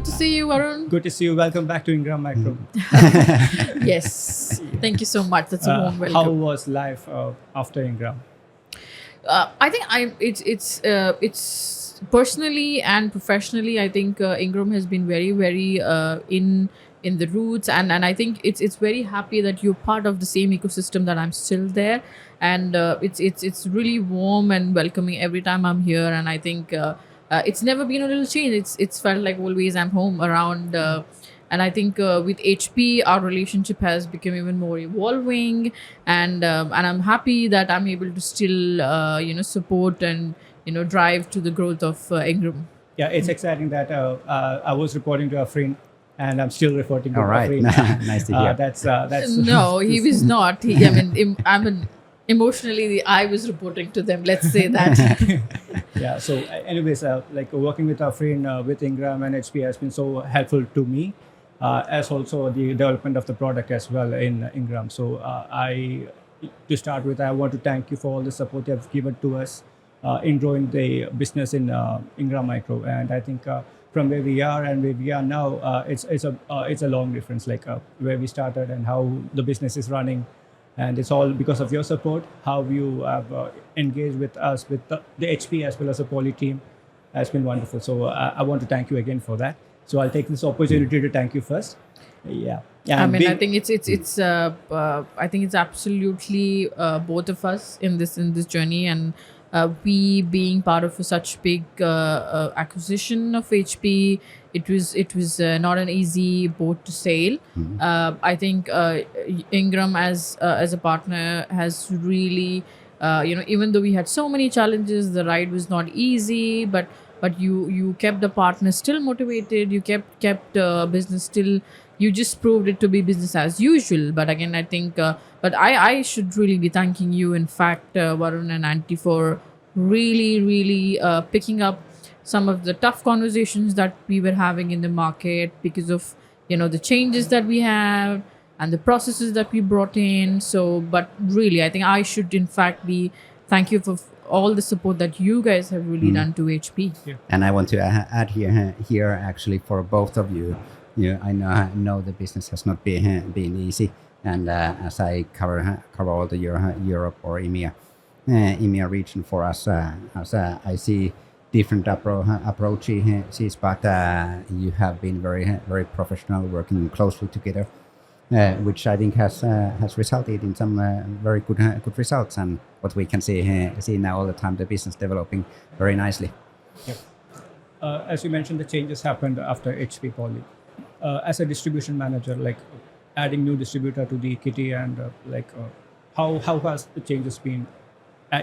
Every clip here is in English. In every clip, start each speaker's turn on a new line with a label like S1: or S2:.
S1: Good to see you, Varun.
S2: Good to see you. Welcome back to Ingram Micro.
S1: Yes. Thank you so much. That's a warm welcome.
S2: How was life after Ingram?
S1: I think it's personally and professionally. I think Ingram has been very in the roots, and I think it's very happy that you're part of the same ecosystem that I'm still there, and it's really warm and welcoming every time I'm here, and I think it's never been a little change. It's felt like always I'm home around. And I think with HP, our relationship has become even more evolving, and I'm happy that I'm able to still support and drive to the growth of Ingram.
S2: Yeah, it's exciting that I was reporting to Afrin, and I'm still reporting to
S3: All right.
S2: Afrin.
S3: Nice to hear.
S2: That's
S1: No, he was not. Emotionally, I was reporting to them. Let's say that.
S2: Yeah. So, anyways, like working with Afrin with Ingram and HP has been so helpful to me, as also the development of the product as well in Ingram. So, to start with, I want to thank you for all the support you have given to us in growing the business in Ingram Micro. And I think from where we are and where we are now, it's a long difference, like where we started and how the business is running. And it's all because of your support, how you have engaged with us, with the HP as well as the Poly team, has been wonderful. So I want to thank you again for that. So I'll take this opportunity to thank you first. Yeah.
S1: I mean, I think I think it's absolutely both of us in this journey, and we being part of such big acquisition of HP, it was not an easy boat to sail. I think Ingram as a partner has really even though we had so many challenges, the ride was not easy, but you kept the partner still motivated, you kept business still, you just proved it to be business as usual. But again, I think but I should really be thanking you, in fact, Varun and Auntie, for really picking up some of the tough conversations that we were having in the market because of the changes that we have and the processes that we brought in. So but really, I think I should in fact be thank you for all the support that you guys have really done to HP.
S2: Yeah.
S3: And I want to add here actually for both of you. I know the business has not been easy, and as I cover all the Europe or EMEA region for us, as I see different approaches, but you have been very professional, working closely together, which I think has resulted in some very good results, and what we can see now all the time, the business developing very nicely.
S2: Yep. As you mentioned, the changes happened after HP Poly. As a distribution manager, like adding new distributor to the kitty, and how has the changes been,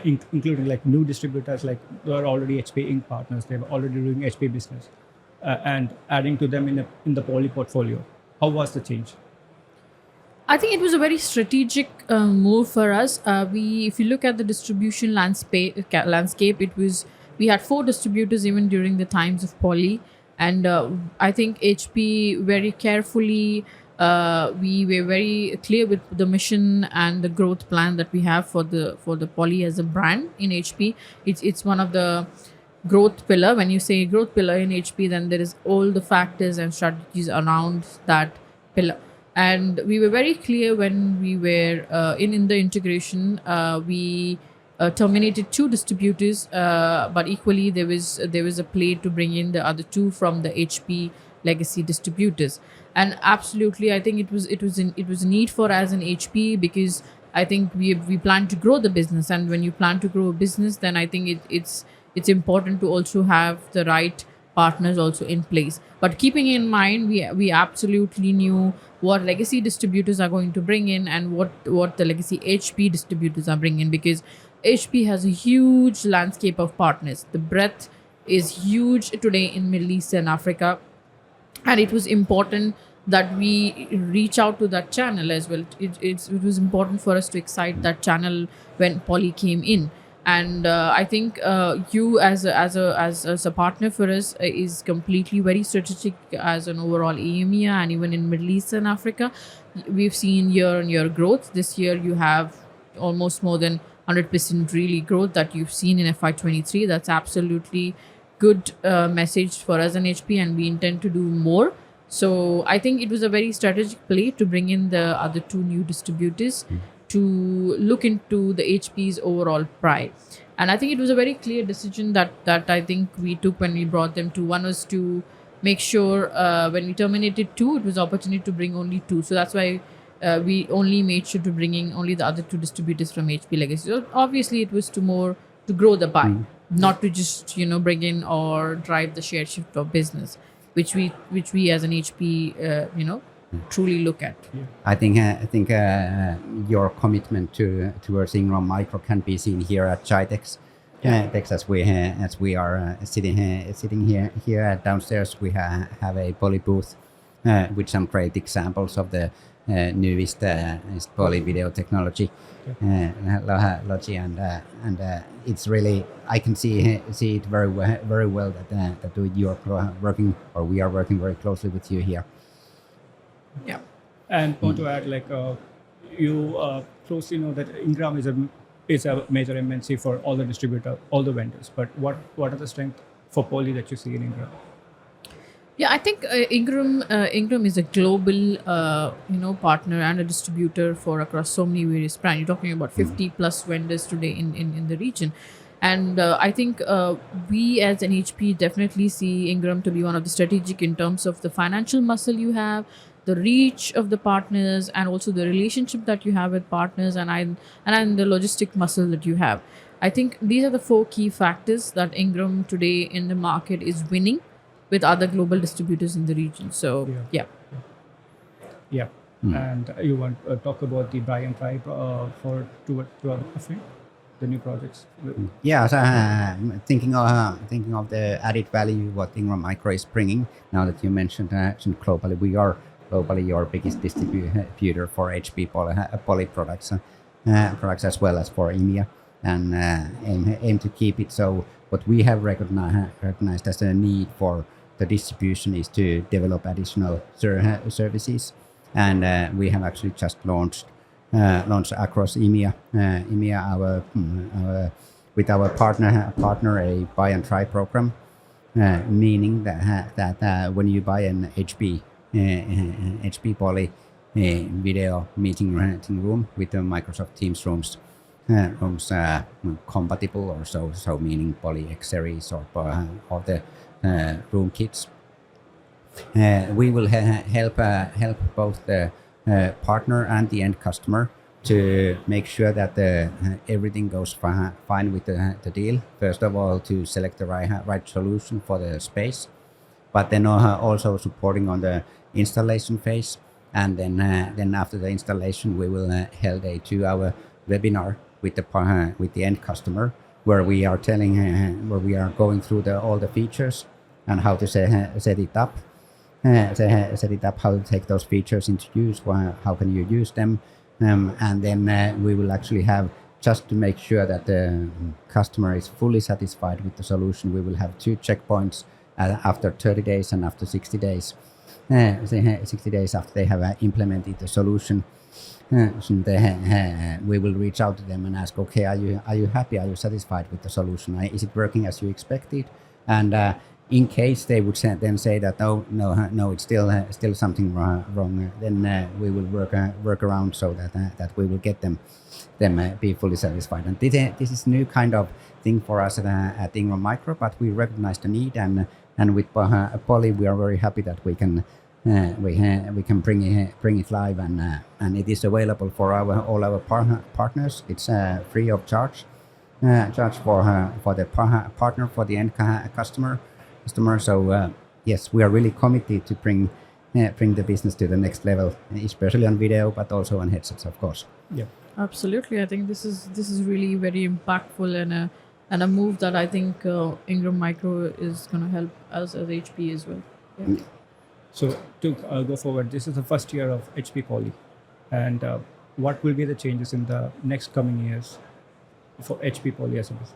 S2: including like new distributors, like they are already HP Inc. partners, they were already doing HP business, and adding to them in the Poly portfolio. How was the change?
S1: I think it was a very strategic move for us. If you look at the distribution landscape, we had 4 distributors even during the times of Poly, and I think HP very carefully. We were very clear with the mission and the growth plan that we have for the Poly as a brand in HP. It's one of the growth pillar. When you say growth pillar in HP, then there is all the factors and strategies around that pillar. And we were very clear when we were in the integration. We terminated 2 distributors, but equally there was a play to bring in the other 2 from the HP legacy distributors. And absolutely, I think it was a need for us in HP, because I think we plan to grow the business, and when you plan to grow a business, then I think it's important to also have the right partners also in place. But keeping in mind, we absolutely knew what legacy distributors are going to bring in and what the legacy HP distributors are bringing in, because HP has a huge landscape of partners. The breadth is huge today in Middle East and Africa, and it was important that we reach out to that channel as well. It was important for us to excite that channel when Poly came in. And I think you as a partner for us is completely very strategic as an overall EMEA and even in Middle East and Africa. We've seen year-on-year growth. This year you have almost more than 100% really growth that you've seen in FY23. That's absolutely good message for us in HP, and we intend to do more. So I think it was a very strategic play to bring in the other two new distributors to look into the HP's overall pie. And I think it was a very clear decision that I think we took when we brought them to. One was to make sure when we terminated two, it was opportunity to bring only two. So that's why we only made sure to bringing only the other two distributors from HP Legacy. So obviously, it was to grow the pie, not to just bring in or drive the share shift of business, which we as an HP truly look at.
S3: I think your commitment towards Ingram Micro can be seen here at Chitex. Texas, as we are sitting here downstairs, we have a poly booth with some great examples of the newest poly video technology, logi, and it's really, I can see it very well that you are working, or we are working very closely with you here.
S1: Yeah.
S2: And want to add, you closely know that Ingram is a major MNC for all the vendors. But what are the strengths for Poly that you see in Ingram?
S1: Yeah, I think Ingram is a global partner and a distributor for across so many various brands. You're talking about 50 plus vendors today in the region. And I think we as an HP definitely see Ingram to be one of the strategic in terms of the financial muscle you have, the reach of the partners, and also the relationship that you have with partners, and the logistic muscle that you have. I think these are the 4 key factors that Ingram today in the market is winning with other global distributors in the region. So yeah.
S2: And you want to talk about the buy and try for two other offering, the new projects?
S3: Yeah, so thinking of the added value what Ingram Micro is bringing. Now that you mentioned globally, we are globally your biggest distributor for HP poly products as well as for EMEA, and aim to keep it so. What we have recognized as a need for the distribution is to develop additional services, and we have actually just launched across EMEA with our partner a buy and try program, meaning that when you buy an HP Poly video meeting room with the Microsoft Teams rooms compatible or so meaning Poly X series or the room kits, we will help both the partner and the end customer to make sure that everything goes fine with the deal. First of all, to select the right solution for the space, but then also supporting on the installation phase, and then after the installation we will held a 2-hour webinar with the end customer, where we are where we are going through all the features and how to set it up, how to take those features into use, how can you use them, and then we will actually have, just to make sure that the customer is fully satisfied with the solution, we will have 2 checkpoints after 30 days and after 60 days. 60 days after they have implemented the solution, we will reach out to them and ask, okay, are you happy? Are you satisfied with the solution? Is it working as you expected? And in case they would then say that no, it's still something wrong, then we will work around so that we will get them be fully satisfied. And this is new kind of thing for us at Ingram Micro, but we recognize the need, and with Poly we are very happy that we can bring it live, and it is available for all our partners. It's free of charge for the partner, for the end customer. So yes, we are really committed to bring the business to the next level, especially on video, but also on headsets, of course.
S2: Yeah,
S1: absolutely. I think this is really very impactful and a move that I think Ingram Micro is going to help us as HP as well. Yeah.
S2: So to go forward, this is the first year of HP Poly, and what will be the changes in the next coming years for HP Poly as a business?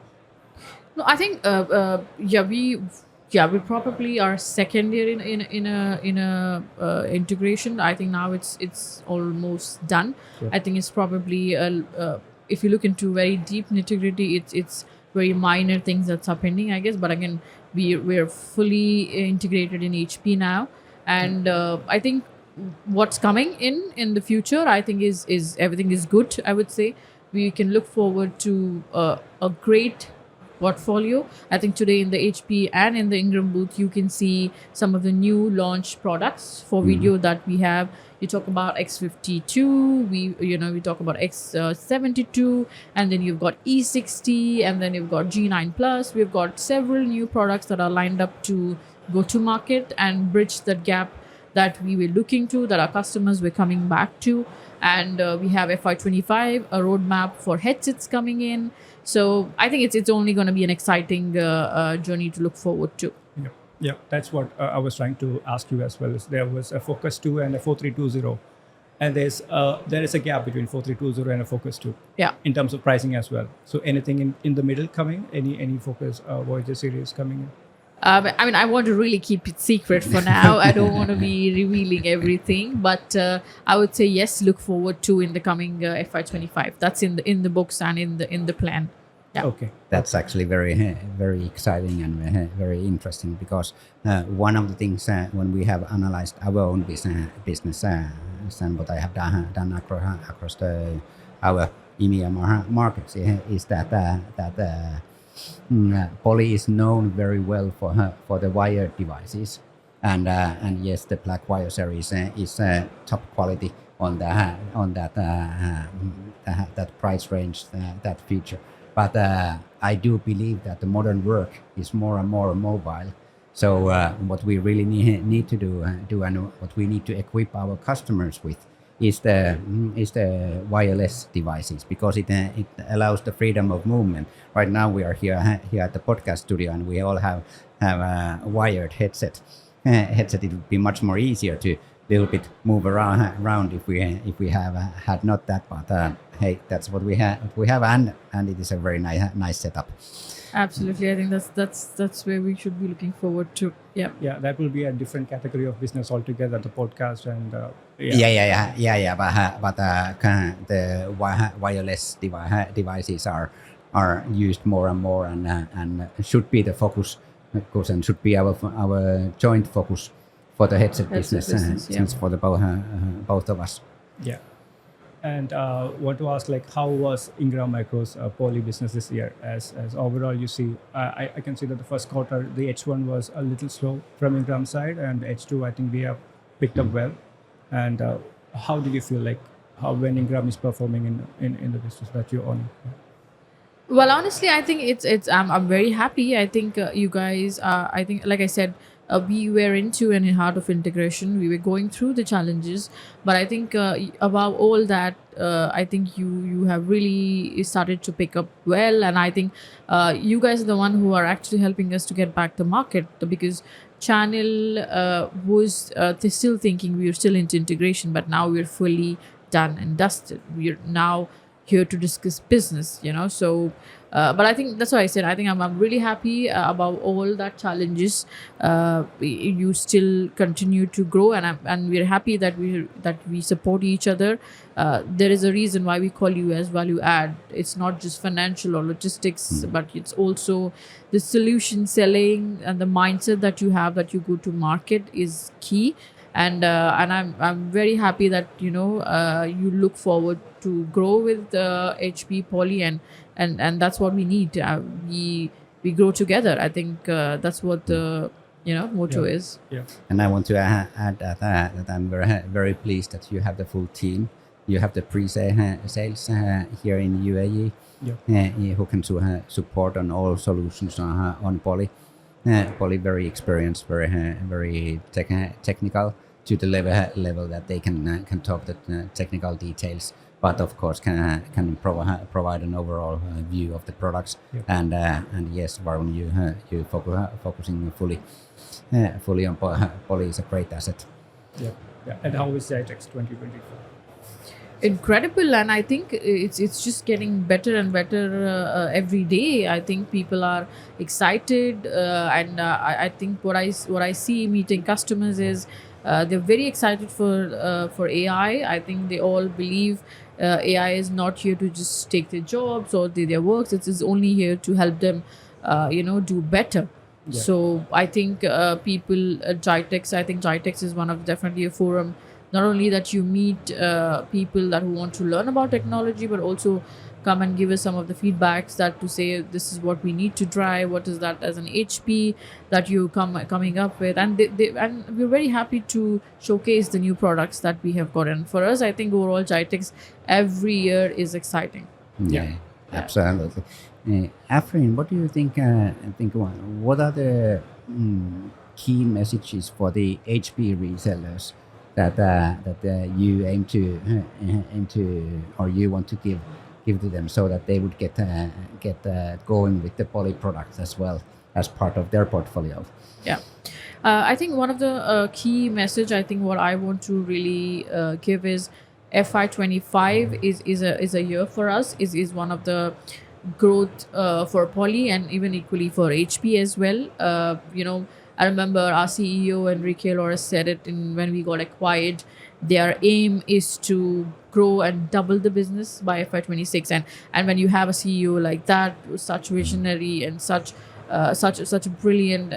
S1: No, I think we probably are second year in a integration. I think now it's almost done.
S2: Sure.
S1: I think it's probably if you look into very deep nitty-gritty, it's very minor things that's pending, I guess. But again, we're fully integrated in HP now, and I think what's coming in the future, I think is everything is good. I would say we can look forward to a great portfolio. I think today in the HP and in the Ingram booth, you can see some of the new launch products for video that we have. You talk about X52, we talk about X72, and then you've got E60, and then you've got G9 Plus. We've got several new products that are lined up to go to market and bridge that gap that we were looking to, that our customers were coming back to. And we have FY25, a roadmap for headsets coming in. So I think it's only going to be an exciting journey to look forward to.
S2: Yeah, that's what I was trying to ask you as well. Is there was a Focus 2 and a 4320, and there is a gap between 4320 and a Focus 2.
S1: Yeah.
S2: In terms of pricing as well. So anything in the middle coming? Any Focus Voyager series coming in?
S1: But, I mean, I want to really keep it secret for now. I don't want to be revealing everything, but I would say yes. Look forward to in the coming FY25. That's in the books and in the plan. Yeah.
S2: Okay.
S3: That's actually very exciting and very interesting, because one of the things when we have analyzed our own business and what I have done across our EMEA markets is that Poly is known very well for the wired devices, and yes, the Blackwire series is top quality on that price range, that feature. But I do believe that the modern work is more and more mobile. So what we really need to do and what we need to equip our customers with is the wireless devices, because it allows the freedom of movement. Right now we are here at the podcast studio, and we all have a wired headset. It would be much more easier to little bit move around if we have had not that, but hey, that's what we have, and it is a very nice setup.
S1: Absolutely, I think that's where we should be looking forward to. Yeah.
S2: Yeah, that will be a different category of business altogether. The podcast and
S3: But the wireless devices are used more and more, and should be the focus, and should be our joint focus for the headset business, since for the both of us.
S2: Yeah. And want to ask, like, how was Ingram Micro's Poly business this year? As overall, you see, I can see that the first quarter, the H1 was a little slow from Ingram side, and H2, I think we have picked up well. And how did you feel like when Ingram is performing in the business that you own?
S1: Well, honestly, I think it's I'm very happy. I think you guys I think, like I said, we were into an heart of integration. We were going through the challenges, but I think above all that, I think you have really started to pick up well, and I think you guys are the one who are actually helping us to get back the market, because channel was they're still thinking we were still into integration, but now we're fully done and dusted. We're now here to discuss business, so but I think that's why I said I think I'm really happy about all that challenges. You still continue to grow, and we're happy that we support each other. There is a reason why we call you as value add. It's not just financial or logistics, but it's also the solution selling and the mindset that you have, that you go to market is key. And I'm very happy that you look forward to grow with HP Poly, and that's what we need. We grow together. I think that's what the motto is.
S2: Yeah.
S3: And I want to add that I'm very pleased that you have the full team. You have the pre-sales here in UAE, who can support on all solutions on Poly. Poly very experienced, very technical, to the level that they can talk the technical details, but of course can provide an overall view of the products. And yes, Varun, you focusing fully on Poly is a great asset.
S2: Yeah. And how is ITEX 2024?
S1: Incredible, and I think it's just getting better and better every day. I think people are excited, and I think what I see meeting customers is they're very excited for AI. I think they all believe AI is not here to just take their jobs or their works. It is only here to help them, do better.
S2: Yeah.
S1: So I think GITEX, I think GITEX is one of definitely a forum, not only that you meet people that who want to learn about technology, but also come and give us some of the feedbacks that to say this is what we need to drive, what is that as an HP that you coming up with, and and we're very happy to showcase the new products that we have gotten. For us, I think overall GITEX every year is exciting.
S3: Yeah, absolutely. Afrin, what do you think? What are the key messages for the HP resellers that you aim to or you want to give to them so that they would get going with the Poly products as well as part of their portfolio?
S1: Yeah. I think one of the key message, I think what I want to really give is FY25 is a year for us, is one of the growth for Poly and even equally for HP as well. I remember our CEO Enrique Lores said it when we got acquired. Their aim is to grow and double the business by FY26, and when you have a CEO like that, such visionary and such a brilliant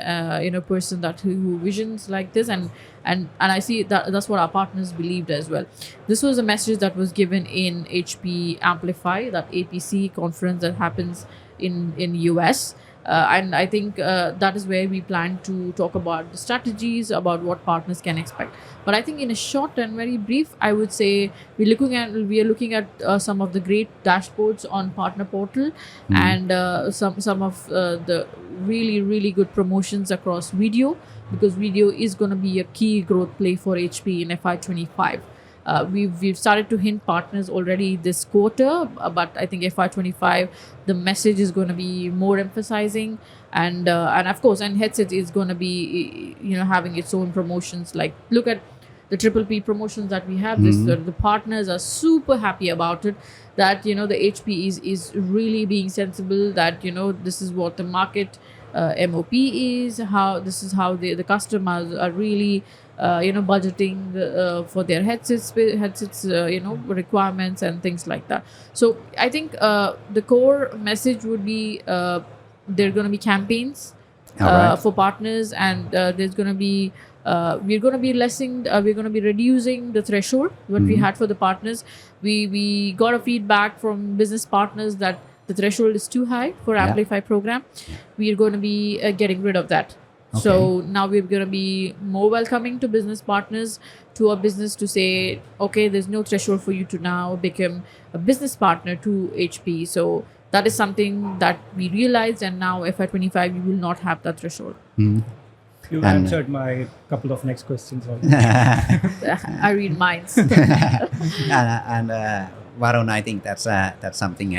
S1: person that who visions like this, and I see that's what our partners believed as well. This was a message that was given in HP Amplify, that APC conference that happens in US. And I think that is where we plan to talk about the strategies, about what partners can expect. But I think in a short and very brief, I would say we are looking at some of the great dashboards on Partner Portal, and some of the really good promotions across video, because video is going to be a key growth play for HP in FY25. We've started to hint partners already this quarter, but I think FY25 the message is going to be more emphasizing, and of course, and headset is going to be having its own promotions. Like look at the Triple P promotions that we have. The partners are super happy about it. That the HP is really being sensible. That this is what the market MOP is. How the customers are really budgeting for their headsets requirements and things like that. So I think the core message would be there are going to be campaigns for partners, and there's going to be we're going to be reducing the threshold what we had for the partners. We got a feedback from business partners that the threshold is too high for Amplify program. We are going to be getting rid of that. Okay. So now we're going to be more welcoming to business partners, to a business to say, okay, there's no threshold for you to now become a business partner to HP. So that is something that we realized, and now FY25 we will not have that threshold.
S2: You answered my couple of next questions already.
S1: I read minds.
S3: and Varun, I think that's something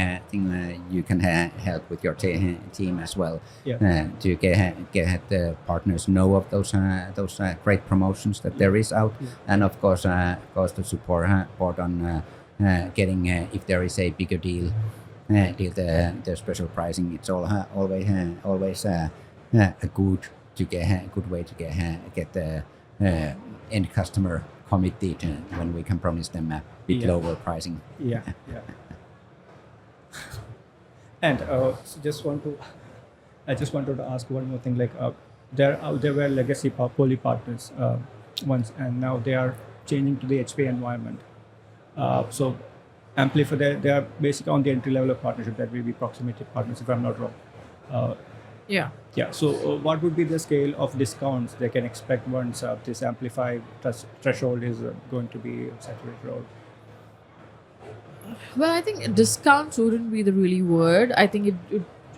S3: you can help with your team as well. To get the partners know of those great promotions that there is out, and of course to support on getting if there is a bigger deal the special pricing. It's always a good way to get the end customer committed when we can promise them a bit lower pricing.
S2: And I just wanted to ask one more thing. Like there were legacy Poly partners once, and now they are changing to the HP environment. So Amplify, they are basically on the entry level of partnership. That will be proximity partners, if I'm not wrong. Yeah. So, what would be the scale of discounts they can expect once this Amplify threshold is going to be saturated? Or?
S1: Well, I think discounts wouldn't be the really word. I think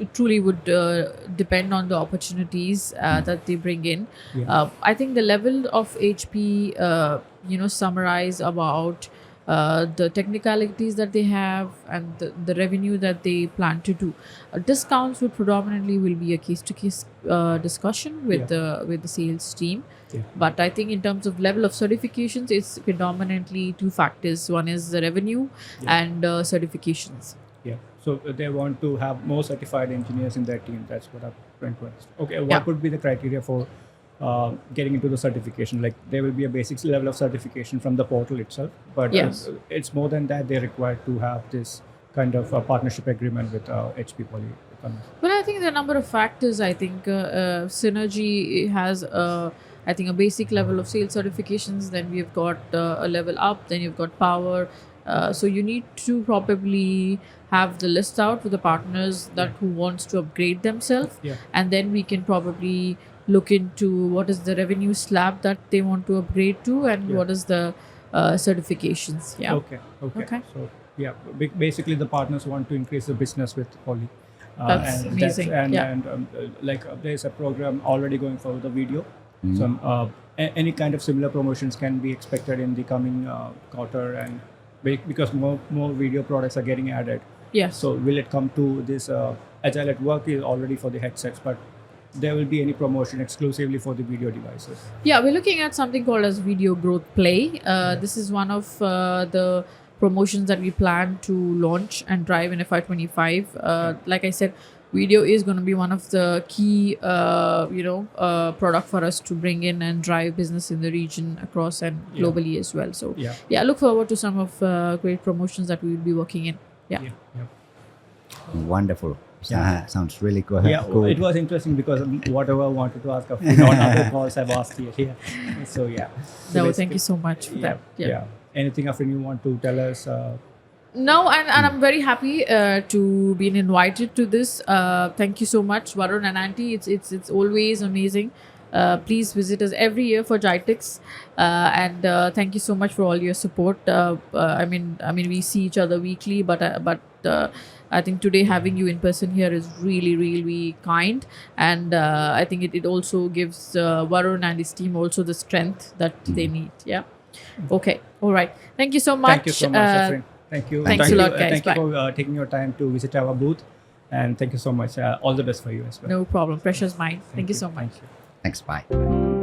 S1: it truly would depend on the opportunities that they bring in. I think the level of HP, summarize about the technicalities that they have and the revenue that they plan to do. Discounts would predominantly will be a case-to-case discussion with the sales team. But I think in terms of level of certifications, it's predominantly two factors. One is the revenue and certifications.
S2: So they want to have more certified engineers in their team. That's what I'm trying to understand. Okay, what would be the criteria for getting into the certification. Like there will be a basic level of certification from the portal itself, but
S1: Yes.
S2: it's more than that. They're required to have this kind of partnership agreement with HP Poly.
S1: Well, I think there are a number of factors. I think Synergy has, I think, a basic level of sales certifications. Then we've got a level up. Then you've got power. So you need to probably have the list out with the partners that who wants to upgrade themselves,
S2: Yeah.
S1: and then we can probably look into what is the revenue slab that they want to upgrade to, and
S2: Yeah.
S1: what is the certifications. Yeah.
S2: Okay. Okay.
S1: Okay.
S2: So yeah, basically the partners want to increase the business with Poly.
S1: That's amazing. Yeah.
S2: There's a program already going for the video. So any kind of similar promotions can be expected in the coming quarter, and because more video products are getting added.
S1: Yes.
S2: So will it come to this Agile at Work is already for the headsets, but there will be any promotion exclusively for the video devices.
S1: Yeah, we're looking at something called as Video Growth Play. This is one of the promotions that we plan to launch and drive in FY25. Like I said, video is going to be one of the key, product for us to bring in and drive business in the region across and
S2: Yeah.
S1: globally as well. So
S2: Yeah.
S1: look forward to some of great promotions that we will be working in. Yeah.
S3: Wonderful.
S2: Yeah.
S3: Sounds really good.
S2: Yeah,
S3: good.
S2: it was interesting because whatever I wanted to ask on other calls, I've asked you here. So yeah. So
S1: No, thank you so much for that.
S2: Yeah. Anything, Afrin, you want to tell us?
S1: No, and I'm very happy to being invited to this. Thank you so much, Varun and Auntie. It's always amazing. Please visit us every year for Jitix, and thank you so much for all your support. I mean, we see each other weekly, but I think today having you in person here is really, really kind, and I think it also gives Varun and his team also the strength that they need. Yeah. Okay. All right. Thank you so much.
S2: Thank you so much, Afrin. Thank you.
S1: Thanks
S2: Thank
S1: a
S2: you,
S1: lot, guys.
S2: Thank
S1: Bye.
S2: you for taking your time to visit our booth, and thank you so much. All the best for you as well.
S1: No problem. Pressure's mine. Thank you so much.
S2: Thank you.
S3: Thanks. Bye.